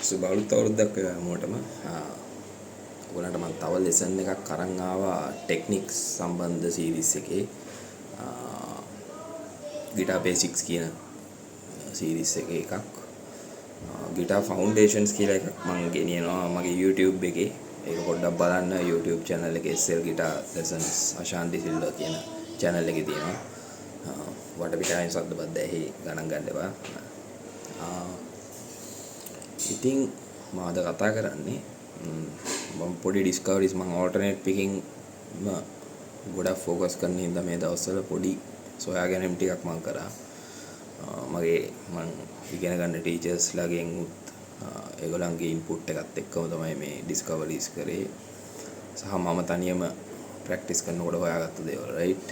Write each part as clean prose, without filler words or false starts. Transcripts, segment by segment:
සුබවුත් අවුරුද්දක් හැමෝටම ඔයගලන්ට මම තව ලෙසන් එකක් අරන් ආවා ටෙක්නික්ස් සම්බන්ධ සීරීස් එකේ ගිටාර් බේසික්ස් කියන සීරීස් එකේ එකක් ගිටාර් ෆවුන්ඩේෂන්ස් කියලා එකක් මම ගෙනියනවා මගේ YouTube එකේ ඒක පොඩ්ඩක් බලන්න YouTube channel එකේ SL Guitar Lessons Ashanthi Silva කියන channel එකේ තියෙනවා වටපිටාවෙන් සද්ද බද්ද ඇහි ගණන් ගන්න එපා ඉතින් මම අද කතා කරන්නේ මම පොඩි ඩිස්කවරිස් මම alternate picking ගොඩක් ફોකස් කරන හින්දා මේ දවස්වල පොඩි සොයා ගැනීම ටිකක් මම කරා මගේ මම ඉගෙන ගන්න ටීචර්ස්ලාගෙන් උත් ඒගොල්ලන්ගේ ඉන්පුට් එකත් එක්කම තමයි මේ ඩිස්කවරිස් කරේ සහ මම තනියම ප්‍රැක්ටිස් කරනකොට හොයාගත්ත දේවල් රයිට්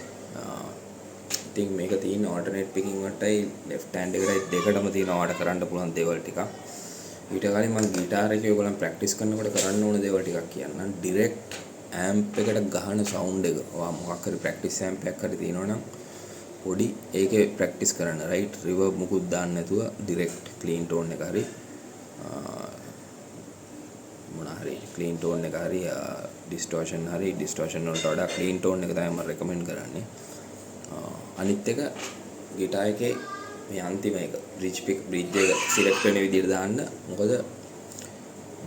ඉතින් මේක තියෙන alternate picking වලටයි left hand එක right දෙකටම තියෙන ඔයාලට කරන්න පුළුවන් දේවල් ටිකක් ඊට කලින් මම ගිටාර් එකේ ඔයගොල්ලන් ප්‍රැක්ටිස් කරනකොට කරන්න ඕන දේවල් ටිකක් කියන්නම් ඩිරෙක්ට් ඇම්ප් එකට ගහන සවුන්ඩ් එක ඔයා මොකක් හරි ප්‍රැක්ටිස් ඇම්ප් එකක් හරි තියෙනවනම් පොඩි ඒකේ ප්‍රැක්ටිස් කරන්න රයිට් රිවර්බ් මුකුත් දාන්න නැතුව ඩිරෙක්ට් ක්ලීන් ටෝන් එක හරි මොන හරි ක්ලීන් ටෝන් එක හරි ඩිස්ටෝෂන් වලට වඩා ක්ලීන් ටෝන් එක තමයි මම රෙකමෙන්ඩ් කරන්නේ අනිත් එක ගිටාර් එකේ මේ අන්තිම එක බ්‍රිජ් එක සිලෙක්ට් වෙන විදිහට දාන්න මොකද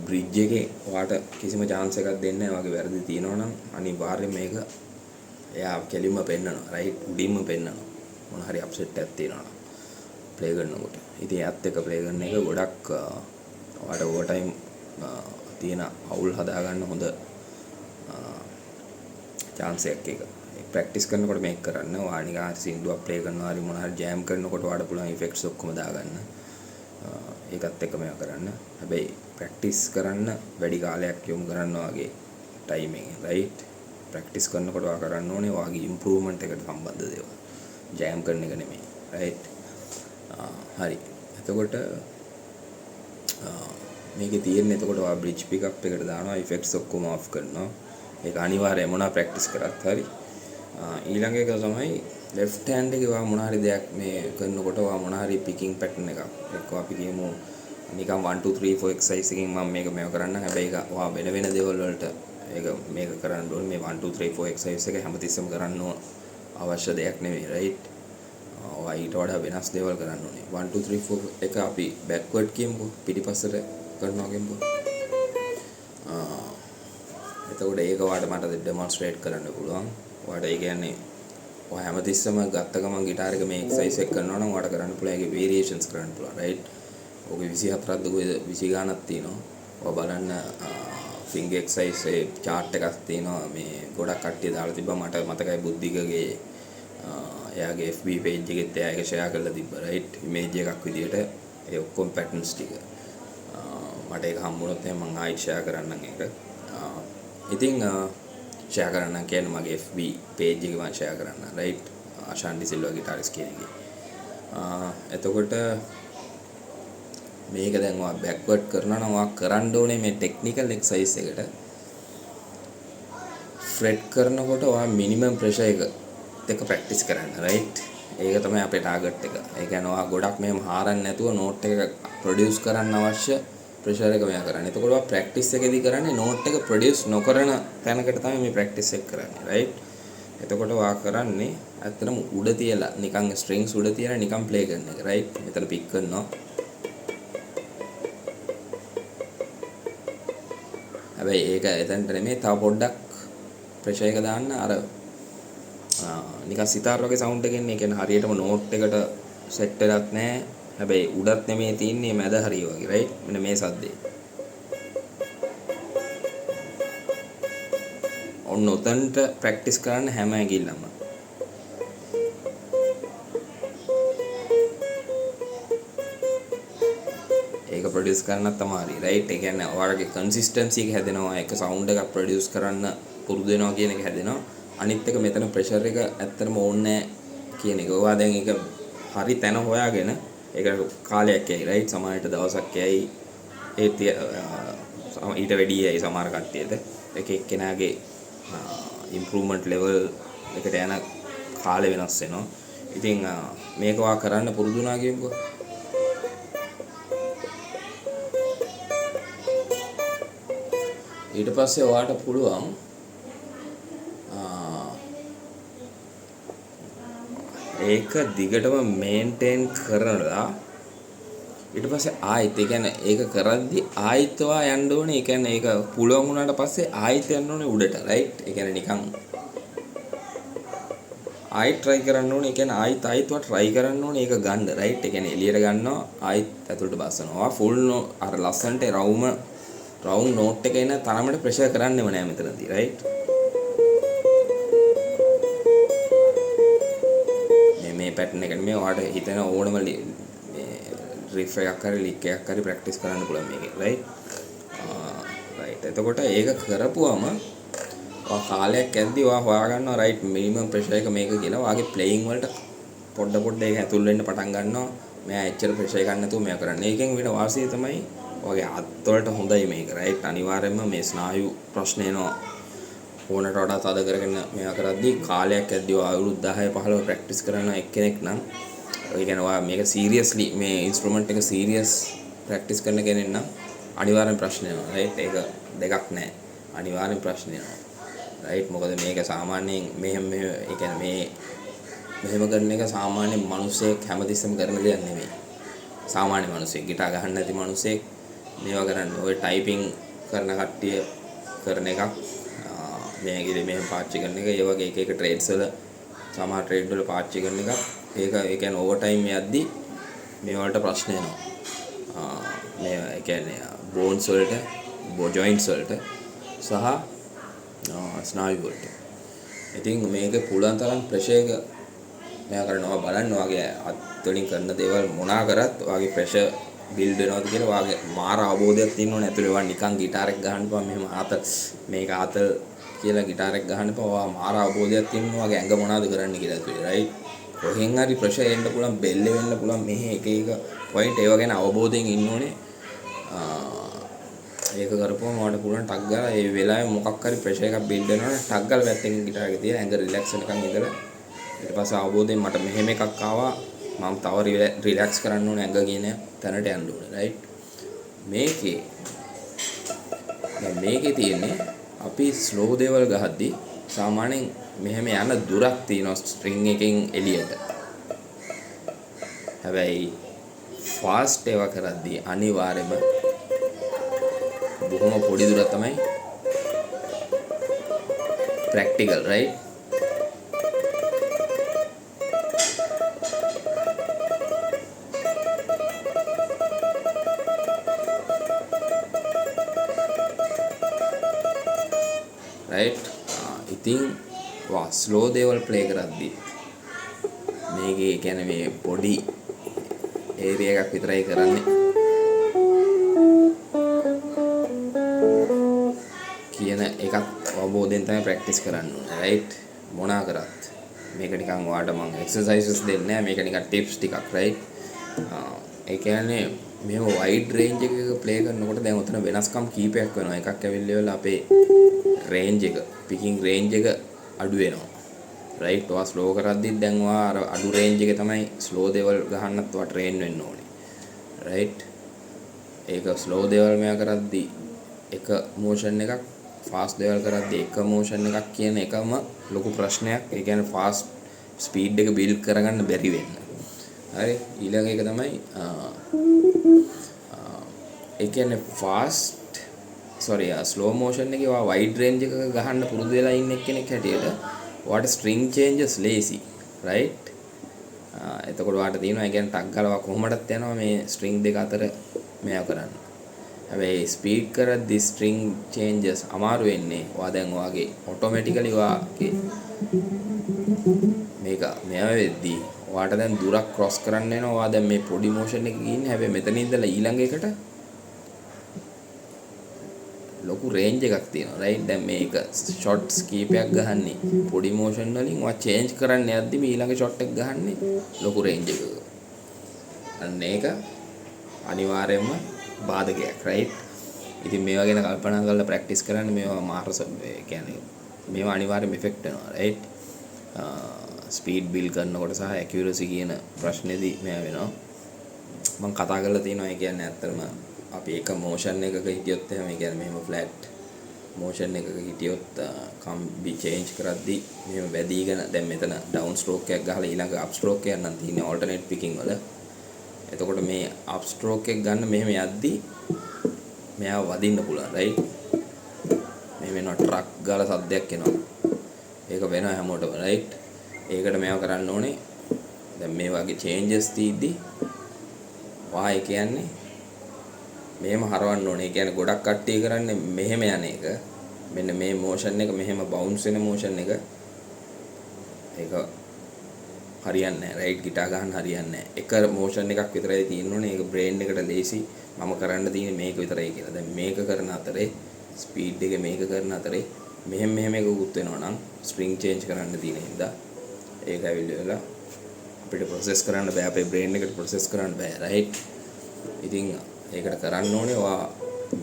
බ්‍රිජ් එකේ ඔයාට කිසිම chance එකක් දෙන්නේ නැහැ වගේ වැරදි තියෙනවා නම් අනිවාර්යයෙන් මේක එයා කෙලින්ම පෙන්නනවා රයිට් උඩින්ම පෙන්නනවා මොන හරි අප්සෙට් එකක් තියෙනවා ප්ලේ කරනකොට ඉතින් ඒත් එක ප්ලේ කරන එක ගොඩක් ඔයාට ඕවර් ටයිම් තියෙන අවුල් හදාගන්න හොඳ chance එකක් ඒක ප්‍රැක්ටිස් කරනකොට මේක කරන්න ඔයා නිකන් සින්දුවක් ප්ලේ කරනවා හරි මොන හරි ජෑම් කරනකොට ඔයාට පුළුවන් ඉෆෙක්ට්ස් ඔක්කොම දාගන්න ඒකත් එක්ක මේක කරන්න හැබැයි ප්‍රැක්ටිස් කරන්න වැඩි කාලයක් යොමු කරන්න වගේ ටයිමින් රයිට් ප්‍රැක්ටිස් කරනකොට ඔයා කරන්න ඕනේ ඔයාගේ ඉම්ප්‍රූව්මන්ට් එකට සම්බන්ධ දේවල් ජෑම් කරන එක නෙමෙයි රයිට් හරි එතකොට මේකේ තියෙන්නේ එතකොට ඔයා බ්‍රිජ් පිකප් එකට දානවා ඉෆෙක්ට්ස් ඔක්කොම ඔෆ් කරනවා ඒක අනිවාර්යයෙන් මොනවා ප්‍රැක්ටිස් කරත් හරි ඊළඟ එක තමයි left hand එකේ ඔයා මොන හරි දෙයක් මේ කරනකොට ඔයා මොන හරි picking pattern එකක් එක්ක අපි කියමු නිකන් 1 2 3 4 exercise එකකින් මම මේක කරන්න හැබැයි ඒක ඔයා වෙන වෙන දේවල් වලට ඒක මේක කරන්න ඕනේ මේ 1 2 3 4 exercise එක හැමතිස්සෙම කරන්න අවශ්‍ය දෙයක් නෙවෙයි right ඔයා ඊට වඩා වෙනස් දේවල් කරන්න ඕනේ 1 2 3 4 එක අපි backward කියමුකෝ පිටිපස්සට කරනවා කියමුකෝ එතකොට ඒක ඔයාලට මට demonstrate කරන්න පුළුවන් ඔයාලට ඒ කියන්නේ ඔයා හැමතිස්සම ගත්ත ගමන් ගිටාර් එක මේ එක්සර්සයිස් එක කරනවා නම් ඔයාලට කරන්න පුළුවන් ඒකේ variations කරන්න පුළුවන් right ඔගේ 24ක්ද කොහෙද 20 ගානක් තියෙනවා ඔයා බලන්න finger exercise ඒ chart එකක් තියෙනවා මේ ගොඩක් කට්ටිය දාලා තිබ්බා මට මතකයි බුද්ධිකගේ එයාගේ FB page එකෙත් එයා ඒක share කරලා තිබ්බා right image එකක් විදියට ඒ ඔක්කොම patterns ටික මට ඒක හම්බුනොත් එහෙනම් මම ආයෙත් share කරන්නම් ඒක ඉතින් share කරන්න කියන්නේ මගේ FB page එකේ මම share කරන්න right අශාන්ති සිල්වා ගිටාරිස් කියන එකේ එතකොට මේක දැන් ඔයා බෑක්වර්ඩ් කරනවා නම් ඔයා කරන්න ඕනේ මේ ටෙක්නිකල් එක්සර්සයිස් එකට ෆ්‍රෙට් කරනකොට ඔයා මිනිමම් ප්‍රෙෂර් එක ප්‍රැක්ටිස් කරන්න right ඒක තමයි අපේ ටාගට් එක ඒ කියන්නේ ඔයා ගොඩක් මෙහෙම හාරන්න නැතුව නෝට් එක ප්‍රොඩියුස් කරන්න අවශ්‍ය ප්‍රෙෂර් එක මෙයා කරන්නේ. එතකොට ඔයා ප්‍රැක්ටිස් එකේදී කරන්නේ නෝට් එක ප්‍රොඩියුස් නොකරන තැනකට තමයි මේ ප්‍රැක්ටිස් එක කරන්නේ right එතකොට ඔයා කරන්නේ ඇත්තටම උඩ තියලා නිකන් ස්ට්‍රින්ග්ස් උඩ තියලා නිකන් ප්ලේ කරන එක right මෙතන පික් කරනවා හැබැයි ඒක එතනට නෙමෙයි තව පොඩ්ඩක් ප්‍රෙෂර් එක දාන්න අර නිකන් සිතාර් වගේ සවුන්ඩ් එකකින් ඒ කියන්නේ හරියටම නෝට් එකට සෙට් වෙලත් නැහැ හැබැයි උඩත් නෙමෙයි තින්නේ මැද හරිය වගේ right මෙන්න මේ සද්දේ ඔන්න උතන්ට ප්‍රැක්ටිස් කරන්න හැම ඇඟිල්ලම ඒක ප්‍රොඩියුස් කරන්නත් තමයි right ඒ කියන්නේ ඔයාලගේ කන්සිස්ටන්සි එක හැදෙනවා එක සවුන්ඩ් එකක් ප්‍රොඩියුස් කරන්න පුරුදු වෙනවා කියන එක හැදෙනවා අනිත් එක මෙතන ප්‍රෙෂර් එක ඇත්තටම ඕනේ කියන එක ඔයා දැන් ඒක හරි තැන හොයාගෙන ඒක කාලයක් යයි right සමහරට දවසක් යයි ඊට වැඩි යයි සමහර කට්ටියට එක එක්කෙනාගේ ඉම්ප්‍රූව්මන්ට් ලෙවල් එකට යන කාලය වෙනස් වෙනවා ඉතින් මේක ඔයා කරන්න පුරුදු වුණා කියමුකෝ ඊට පස්සේ ඔයාට පුළුවන් ඒක දිගටම මේන්ටේන් කරලා ඊට පස්සේ ආයෙත් ඒ කියන්නේ ඒක කරද්දි ආයෙත් ඔයා යන්න ඕනේ. ඒ කියන්නේ ඒක පුළුවන් වුණාට පස්සේ ආයෙත් යන්න ඕනේ උඩට, රයිට්? ඒ කියන්නේ නිකන් ආයෙත් try කරන්න ඕනේ. ඒ කියන්නේ ආයෙත් ඔයා try කරන්න ඕනේ ඒක ගන්න, රයිට්? ඒ කියන්නේ එළියට ගන්නවා ආයෙත් ඇතුළට බස්සනවා. ෆුල් අර ලස්සන්ට රවුම් නෝට් එක එන තරමට ප්‍රෙෂර් කරන්නෙම නෑ මෙතනදී, රයිට්? මේ පැටර්න් එක නෙමෙයි ඔයාට හිතෙන ඕනම රිෆ් එකක් හරි ලික් එකක් හරි ප්‍රැක්ටිස් කරන්න පුළුවන් මේකේ, රයිට්? රයිට්. එතකොට ඒක කරපුවම ඔයා කාලයක් ඇද්දි ඔයා හොයාගන්නවා රයිට් මිනිමම් ප්‍රෙෂර් එක මේක කියලා. ඔයාගේ ප්ලේයින් වලට පොඩ ඒක ඇතුල් වෙන්න පටන් ගන්නවා. මෙයා එච්චර ප්‍රෙෂර් එකක් නැතුව මෙයා කරන්නේ. ඒකෙන් වෙන වාසිය තමයි ඔයාගේ අත් වලට හොඳයි මේක, රයිට්? අනිවාර්යයෙන්ම මේ ස්නායු ප්‍රශ්න එනවා. ඕනට වඩා තද කරගෙන මෙයා කරද්දි කාලයක් ඇද්දි ඔයා අවුරුදු 10 15 ප්‍රැක්ටිස් කරන එක්කෙනෙක් නම් ඒ කියන්නේ ඔයා මේක සීරියස්ලි මේ ඉන්ස්ට්‍රුමන්ට් එක සීරියස් ප්‍රැක්ටිස් කරන කෙනෙක් නම් අනිවාර්යෙන් ප්‍රශ්න එනවා, රයිට්? ඒක දෙකක් නැහැ. අනිවාර්යෙන් ප්‍රශ්න එනවා, රයිට්? මොකද මේක සාමාන්‍යයෙන් මෙහෙම ඒ කියන්නේ මෙහෙම කරන එක සාමාන්‍ය මිනිස්සෙක් හැමතිස්සෙම කරන දෙයක් නෙමෙයි. සාමාන්‍ය මිනිස්සෙක් ගිටාර් ගහන්න නැති මිනිස්සෙක් මේවා කරන්නේ. ඔය ටයිපින් කරන කට්ටිය කරන එකක් මේකේ මෙහෙම පාවිච්චි කරන එක. ඒ වගේ එක ට්‍රේඩ්ස් වල සමහර ට්‍රේඩ් වල පාවිච්චි කරන එක. ඒක ඒ කියන්නේ ඕවර් ටයිම් යද්දි මේ වලට ප්‍රශ්න එනවා. මේ ඒ කියන්නේ බෝන්ස් වලට, ජොයින්ට්ස් වලට සහ ස්නායු වලට. ඉතින් මේක පුළුවන් තරම් ප්‍රෙෂර් එක මෙයා කරනවා බලන්න. ඔයාගේ අත් වලින් කරන දේවල් මොනා කරත් ඔයාගේ ප්‍රෙෂර් බිල්ඩ් වෙනවද කියලා ඔයාගේ මාර අවබෝධයක් තියෙන්න ඕනේ. ඇතුලේ ඔයා නිකන් ගිටාර් එක ගහන්නපුවා මෙහෙම මේක ආතල් කියලා ගිටාර් එක ගහන්නපුවා ඔයා මාර අවබෝධයක් තියෙන්න ඔයාගේ ඇඟ මොනවද කරන්න කියලා ඇතුලේ, රයිට්? කොහෙන් හරි ප්‍රෙෂර් එන්න පුළුවන්, බෙල්ල වෙන්න පුළුවන්, මෙහි එක පොයින්ට් ඒව ගැන අවබෝධයෙන් ඉන්න ඕනේ. ඒක කරපුවම ඔයාලට පුළුවන් ටක් ගාලා ඒ වෙලාවේ මොකක් හරි ප්‍රෙෂර් එකක් බිල්ඩ් වෙනවනේ ටක් ගාලා පැත්තකින් ගිටාර් එක තියලා ඇඟ රිලැක්ස් වෙනකන් ඉඳලා ඊට පස්සේ අවබෝධයෙන් මට මෙහෙම එකක් ආවා මම තව රිලැක්ස් කරන්න ඕනේ ඇඟ කියන තැනට යන්න ඕනේ, රයිට්? මේකේ තියෙන්නේ අපි ස්ලෝ දේවල් ගහද්දි සාමාන්‍යයෙන් මෙහෙම යන දුරක් තියෙනවා ස්ට්‍රින්ග් එකෙන් එළියට. හැබැයි ෆාස්ට් ඒවා කරද්දී අනිවාර්යයෙන්ම බොහොම පොඩි දුරක් තමයි ප්‍රැක්ටිකල්, රයිට්? රයිට්? ඉතින් ස්ලෝ දේවල් ප්ලේ කරද්දී මේකේ කියන්නේ මේ පොඩි ඒරියා එකක් විතරයි කරන්නේ කියන එකක් අවබෝධයෙන් තමයි ප්‍රැක්ටිස් කරන්න ඕනේ, රයිට්? මොනා කරත් මේක නිකන් ඔයාලට මම එක්සර්සයිසස් දෙන්නේ නැහැ. මේක නිකන් ටිප්ස් ටිකක්, රයිට්? ඒ කියන්නේ මෙහෙම වයිඩ් රේන්ජ් එකක ප්ලේ කරනකොට දැන් උතන වෙනස්කම් කීපයක් වෙනවා. එකක් ඇවිල්ලා අපේ රේන්ජ් එක, පිකින් රේන්ජ් එක අඩු වෙනවා, රයිට්? ඔයා ස්ලෝ කරද්දිත් දැන් ඔයා අර අඩු රේන්ජ් එකේ තමයි ස්ලෝ දේවල් ගහන්නත් ඔයා ට්‍රේන් වෙන්න ඕනේ, රයිට්? ඒක ස්ලෝ දේවල් මෙයා කරද්දි එක මෝෂන් එකක්, ෆාස්ට් දේවල් කරද්දි එක මෝෂන් එකක් කියන එකම ලොකු ප්‍රශ්නයක්. ඒ කියන්නේ ෆාස්ට් ස්පීඩ් එක බිල්ඩ් කරගන්න බැරි වෙන්න. හරි? ඊළඟ එක තමයි ඒ කියන්නේ ස්ලෝ මෝෂන් එකේ ඔයා වයිඩ් රේන්ජ් එකක ගහන්න පුරුදු වෙලා ඉන්න කෙනෙක් හැටියට ඔයාට ස්ට්‍රින්ග් චේන්ජස් ලේසි, රයිට්? එතකොට ඔයාට තියෙනවා ඒ කියන්නේ ටක් ගාලා කොහොමදත් යනවා මේ ස්ට්‍රින්ග් දෙක අතර මේව කරන්න. හැබැයි ස්පීඩ් කරද්දි ස්ට්‍රින්ග් චේන්ජස් අමාරු වෙන්නේ ඔයා දැන් ඔයාගේ ඔටෝමැටිකලි ඔයාගේ මේක මෙව වෙද්දී ඔයාට දැන් දුරක් ක්‍රොස් කරන්න වෙනවා. ඔයා දැන් මේ පොඩි මෝෂන් එකක ඉන්නේ. හැබැයි මෙතන ඉඳලා ඊළඟ එකට ලොකු රේන්ජ් එකක් තියෙනවා, රයිට්? දැන් මේක ෂොට්ස් කීපයක් ගහන්නේ පොඩි මෝෂන් වලින්. ඔයා චේන්ජ් කරන්න යද්දි මේ ඊළඟ ෂොට් එක ගහන්නේ ලොකු රේන්ජ් එකක. අන්න ඒක අනිවාර්යයෙන්ම බාධකයක්, රයිට්? ඉතින් මේවා ගැන කල්පනා කරලා ප්‍රැක්ටිස් කරන්න. මේවා කියන්නේ මේවා අනිවාර්යයෙන්ම ඉෆෙක්ට් වෙනවා, රයිට්? ස්පීඩ් බිල්ඩ් කරනකොට සහ ඇකියුරසි කියන ප්‍රශ්නේදී මේවා වෙනවා. මම කතා කරලා තියෙනවා. ඒ කියන්නේ ඇත්තටම අපි එක මෝෂන් එකක හිටියොත් එහෙම ඒ කියන්නේ මෙහෙම ෆ්ලැට් motion එකක හිටියොත් කම්බි change කරද්දි මෙහෙම වැදීගෙන දැන් මෙතන down stroke එකක් ගහලා ඊළඟ up stroke එකක් නම් තියෙන්නේ alternate picking වල. එතකොට මේ up stroke එක ගන්න මෙහෙම යද්දි මෙයා වදින්න පුළුවන් right. මේ වෙනවා ට්‍රක් ගාලා සද්දයක් එනවා. ඒක වෙනවා හැමෝටම right. ඒකට මේවා කරන්න ඕනේ. දැන් මේ වගේ changes තීද්දි වාය කියන්නේ මෙහෙම හරවන්න ඕනේ. ඒ කියන්නේ ගොඩක් කට්ටිය කරන්නේ මෙහෙම යන එක. මෙන්න මේ motion එක මෙහෙම bounce වෙන motion එක. ඒක හරියන්නේ නැහැ right. ගිටාර් ගහන්න හරියන්නේ නැහැ. එක motion එකක් විතරයි තියෙන්න ඕනේ. ඒක brain එකට ලේසි. මම කරන්න තියෙන්නේ මේක විතරයි කියලා. දැන් මේක කරන අතරේ ස්පීඩ් එක මේක කරන අතරේ මෙහෙම එකකුත් වෙනවා නම් string change කරන්න තියෙන හින්දා ඒක ඇවිල්ලා අපිට process කරන්න බෑ. අපේ brain එකට process කරන්න බෑ right. ඉතින් ඒකට කරන්න ඕනේ ඔයා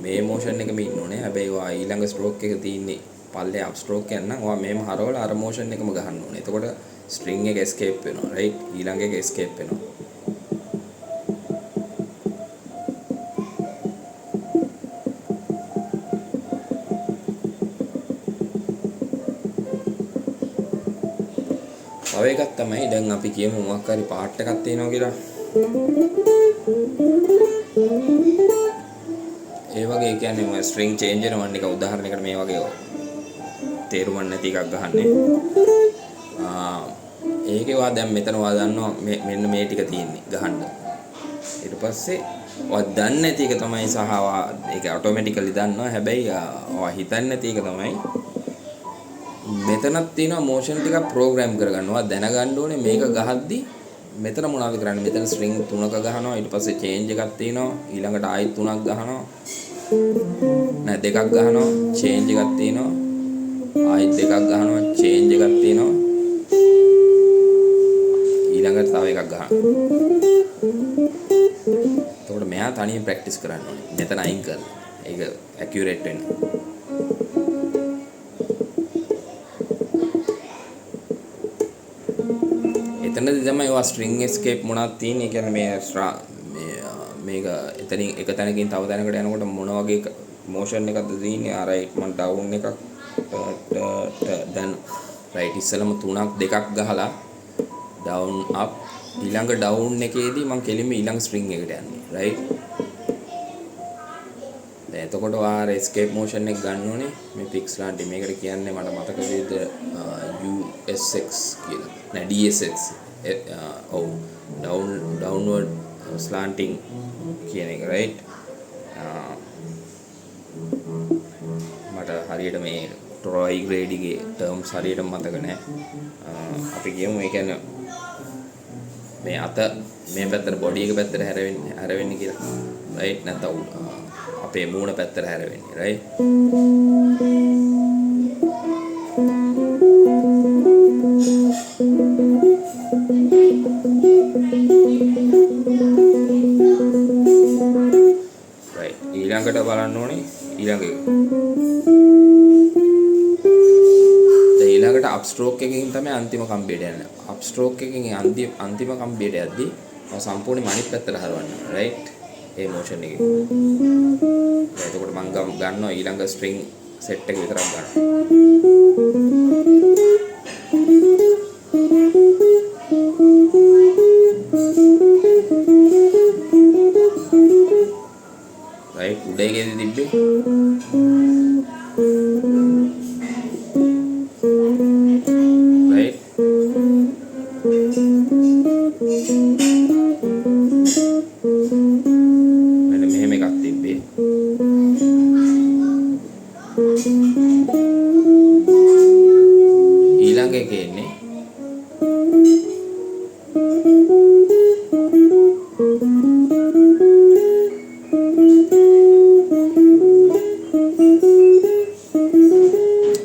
මේ motion එකෙම ඉන්න ඕනේ. හැබැයි ඔයා ඊළඟ stroke එක තියෙන්නේ පල්ලේ up stroke එක නම් ඔයා මෙහෙම හරවලා අර motion එකම ගහන්න ඕනේ. එතකොට string එක escape වෙනවා right. ඊළඟ එක escape වෙනවා. තව එකක් තමයි දැන් අපි කියමු මොකක් හරි පාර්ට් එකක් තියෙනවා කියලා. ඒ වගේ කියන්නේ මම string change වෙනවා නික උදාහරණයකට මේ වගේ තේරුම් නැති එකක් ගහන්නේ. ඒකේ වා දැන් මෙතන වා දන්නවා මෙන්න මේ ටික තියෙන්නේ ගහන්න. ඊට පස්සේ වා දන්නේ නැති එක තමයි සහ ඒක ඔටෝමැටිකලි දන්නවා. හැබැයි වා හිතන්නේ නැති එක තමයි මෙතනක් තියෙනවා motion ටිකක් program කරගන්නවා. දැනගන්න ඕනේ මේක ගහද්දි මෙතන මොනවද කරන්නේ. මෙතන string 3ක ගහනවා. ඊට පස්සේ change එකක් තියෙනවා. ඊළඟට ආයෙත් 3ක් ගහනවා. නෑ 2ක් ගහනවා. change එකක් තියෙනවා. ආයෙත් 2ක් ගහනවා. change එකක් තියෙනවා. ඊළඟට තව එකක් ගහනවා. එතකොට මෙයා තනියෙන් practice කරන්න ඕනේ. මෙතන අයින් කරලා. ඒක accurate වෙන්න. එතනදී තමයි ඔය string escape මොනවද තියෙන්නේ. ඒ කියන්නේ මේක එතනින් එක තැනකින් තව තැනකට යනකොට මොන වගේ motion එකක්ද තියෙන්නේ. right මම down එකක් දැන් right ඉස්සලම 3ක් 2ක් ගහලා down up ඊළඟ down එකේදී මම කෙලින්ම ඊළඟ string එකට යන්නේ right. දැන් එතකොට ආර escape motion එක ගන්න ඕනේ. මේ pix ලාන්ටි මේකට කියන්නේ මට මතක වේද USX කියලා. නෑ DSX. ඔව් downward slanting කියන එක right. මට හරියට මේ Troy grade එකේ terms හරියට මතක නෑ. අපි කියමු ඒ කියන්නේ මේ අත මේ පැත්තට body එක පැත්තට හැරෙන්නේ කියලා right. නැත්නම් අපේ මූණ පැත්තට හැරෙන්නේ right. right ඊළඟට බලන්න ඕනේ ඊළඟ එක. ඊළඟට up stroke එකකින් තමයි අන්තිම කම්බියට යන්නේ. up stroke එකකින් අන්තිම කම්බියට යද්දී සම්පූර්ණයෙන්ම අනිත් පැත්තට හරවන්න right. ඒ motion එකේ. එතකොට මම ගන්නවා ඊළඟ string set එක විතරක් ගන්නවා. right උඩ එකේදී තිබ්බේ right. මෙන්න මෙහෙම එකක් තිබ්බේ. ඊළඟ එකේ ඉන්නේ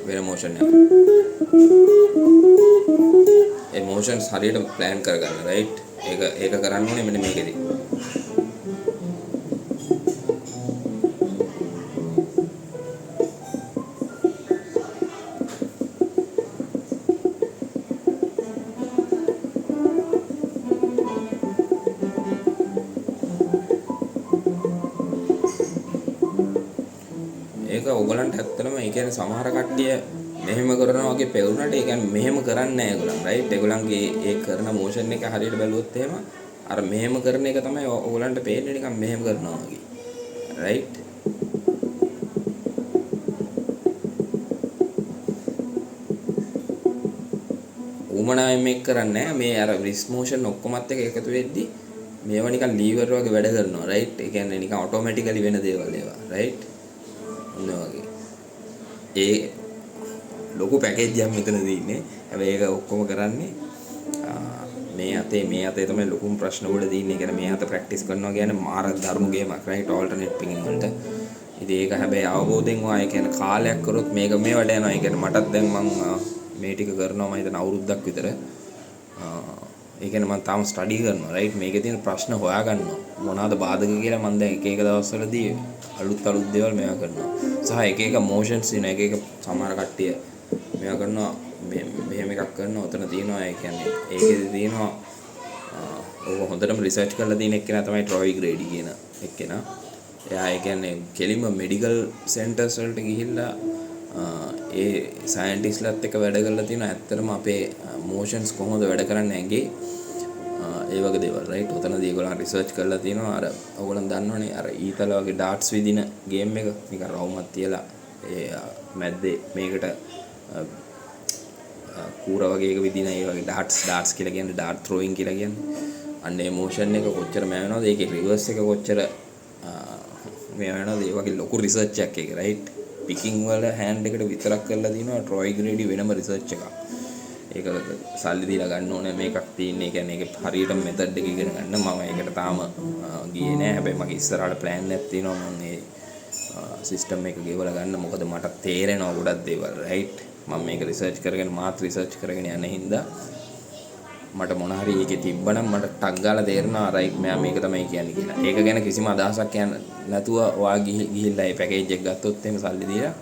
වෙන motion එක. ඒ motions හරියට plan කරගන්න right. ඒක කරන්න ඕනේ මෙන්න මේකෙදි. ඒක ඕගලන්ට ඇත්තටම ඒ කියන්නේ සමහර කට්ටිය මෙහෙම කරනවා වගේ පෙවුනට ඒ කියන්නේ මෙහෙම කරන්නේ නැහැ ඒගොල්ලන් රයිට් ඒගොල්ලන්ගේ ඒ කරන මෝෂන් එක හරියට බැලුවොත් එහෙම අර මෙහෙම කරන එක තමයි ඕගලන්ට පේන්නේ නිකන් මෙහෙම කරනවා වගේ රයිට් උමනාවෙන් මේක කරන්නේ නැහැ මේ අර රිස්ට් මෝෂන් ඔක්කොමත් එක එකතු වෙද්දි මේවා නිකන් ලීවර් වගේ වැඩ කරනවා රයිට් ඒ කියන්නේ නිකන් ඔටෝමැටිකලි වෙන දේවල් ඒවා රයිට් ඔන්න වගේ ඒ ලොකු පැකේජ් එකක් මෙතනදී ඉන්නේ හැබැයි ඒක ඔක්කොම කරන්නේ මේ අතේ තමයි ලොකුම ප්‍රශ්න වල තියෙන්නේ. ඒ කියන්නේ මේ අත ප්‍රැක්ටිස් කරනවා කියන්නේ මාර දරුණු ගේමක් රයිට් ඕල්ටර්නේට් පිකින් වලට. ඉතින් ඒක හැබැයි අවබෝධයෙන් ඔයා ඒ කියන්නේ කාලයක් කරොත් මේක මේවට යනවා. ඒ කියන්නේ මටත් දැන් මම මේ ටික කරනවා මම හිතන අවුරුද්දක් විතර. ඒ කියන්නේ මම තාම ස්ටඩි කරනවා රයිට් මේකේ තියෙන ප්‍රශ්න හොයාගන්නවා. මොනවාද බාධක කියලා මම දැන් එක දවස්වලදී අලුත් දේවල් මේවා කරනවා. සහ එක මොෂන්ස් දින එක සමහර කට්ටිය මේවා කරනවා මෙහෙම එකක් කරනවා උතන තියෙනවා ඒ කියන්නේ ඒකේ තියෙනවා ඔක හොඳටම රිසර්ච් කරලා තියෙන එක්කෙනා තමයි ට්‍රොයි ග්‍රේඩි කියන එක්කෙනා. එයා ඒ කියන්නේ කෙලින්ම මෙඩිකල් සෙන්ටර්ස් වලට ගිහිල්ලා ඒ සයන්ටිස්ට්ලාත් එක්ක වැඩ කරලා තියෙනවා. ඇත්තටම අපේ මොෂන්ස් කොහොමද වැඩ කරන්නේ ඇඟේ ඒ වගේ දේවල් රයිට්. උතනදී ඒගොල්ලන් රිසර්ච් කරලා තියෙනවා. අර ඕගොල්ලන් දන්නවනේ අර ඊතල වගේ ඩාට්ස් විදින ගේම් එක නිකන් රවුමක් තියලා ඒ මැද්දේ මේකට කූර වගේ එක විදින ඒ වගේ ඩාට්ස් කියලා කියන්නේ ඩාට් ත්‍රෝයින් කියලා කියන්නේ. අන්න ඒ මොෂන් එක කොච්චර මෑවෙනවද ඒකේ රිවර්ස් එක කොච්චර මේ වෙනවද ඒ වගේ ලොකු රිසර්ච් එකක් ඒක රයිට්. පිකින් වල හෑන්ඩ් එකට විතරක් කරලා දිනවා ට්‍රොයි ග්‍රේඩි වෙනම රිසර්ච් එකක්. ඒක සල්ලි දීලා ගන්න ඕනේ මේකක් තියෙන්නේ. ඒ කියන්නේ ඒක හරියට මෙතඩ් එක ඉගෙන ගන්න මම ඒකට තාම ගියේ නෑ. හැබැයි මගේ ඉස්සරහට ප්ලෑන් එකක් තියෙනවා මම මේ සිස්ටම් එක ගෙවලා ගන්න. මොකද මට තේරෙනවා ගොඩක් දේවල් රයිට්. මම මේක රිසර්ච් කරගෙන මාත් රිසර්ච් කරගෙන යන හින්දා මට මොන හරි ඒකේ තිබ්බනම් මට ටක් ගාලා තේරෙනවා රයිට් මෙයා මේක තමයි කියන්නේ කියලා. ඒක ගැන කිසිම අදහසක් නැතුව ඔයා ගිහිල්ලා ඒ පැකේජ් එක ගත්තොත් එහෙම සල්ලි දීලා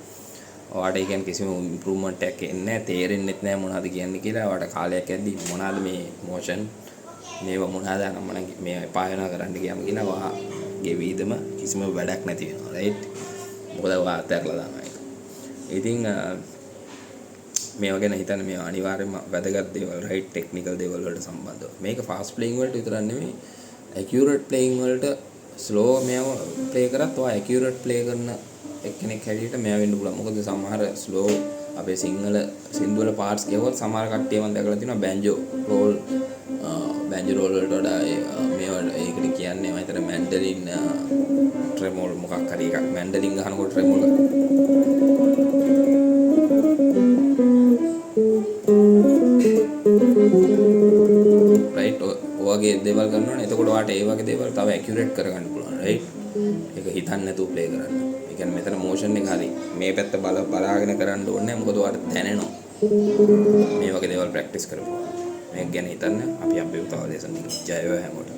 ඔයාට ඒ කියන්නේ කිසිම ඉම්ප්‍රූව්මන්ට් එකක් එන්නේ නැහැ. තේරෙන්නෙත් නැහැ මොනවද කියන්නේ කියලා. ඔයාට කාලයක් යද්දී මොනවාද මේ මොෂන් මේවා මොනවාද නම් මම මේ එපා වෙනවා කරන්න ගියාම කියලා ඔයාගේ වීදම කිසිම වැඩක් නැති වෙනවා රයිට්. මොකද ඔයා අතහැරලා දානවා ඒක. ඉතින් මේවා ගැන හිතන්න මේවා අනිවාර්යයෙන්ම වැදගත් දේවල් රයිට් ටෙක්නිකල් දේවල් වලට සම්බන්ධව. මේක ෆාස්ට් ප්ලේයින් වලට විතරක් නෙමෙයි ඇකියුරේට් ප්ලේයින් වලට ස්ලෝ මේවා ප්ලේ කරත් ඔයා ඇකියුරේට් ප්ලේ කරන එක්කෙනෙක් හැටියට මේවා වෙන්න පුළුවන්. මොකද සමහර ස්ලෝ අපේ සිංහල සින්දු වල පාර්ට්ස් ගෙවුවත් සමහර කට්ටිය මම දැකලා තියෙනවා බැන්ජෝ රෝල් වලට වඩා මේවා ඒකට කියන්නේ මම හිතන්නේ මැන්ඩලින් ට්‍රෙමෝල් මොකක් හරි එකක් මැන්ඩලින් ගහනකොට ට්‍රෙමෝල් රයිට් ඔයගේ දේවල් කරනවනේ. එතකොට ඔයාට ඒ වගේ දේවල් තව ඇකියුරේට් කරගන්න පුළුවන් රයිට්. ඒක හිතන්නේ නැතුව ප්ලේ කරන්න. ඒ කියන්නේ මෙතන මොෂන් එක හරි මේ පැත්ත බලාගෙන කරන්න ඕනේ නැහැ. මොකද ඔයාට දැනෙනවා මේ වගේ දේවල් ප්‍රැක්ටිස් කරපුවා. මේක ගැන හිතන්න අපි අභියෝගතාව දේශන ජය වේවා හැමෝටම.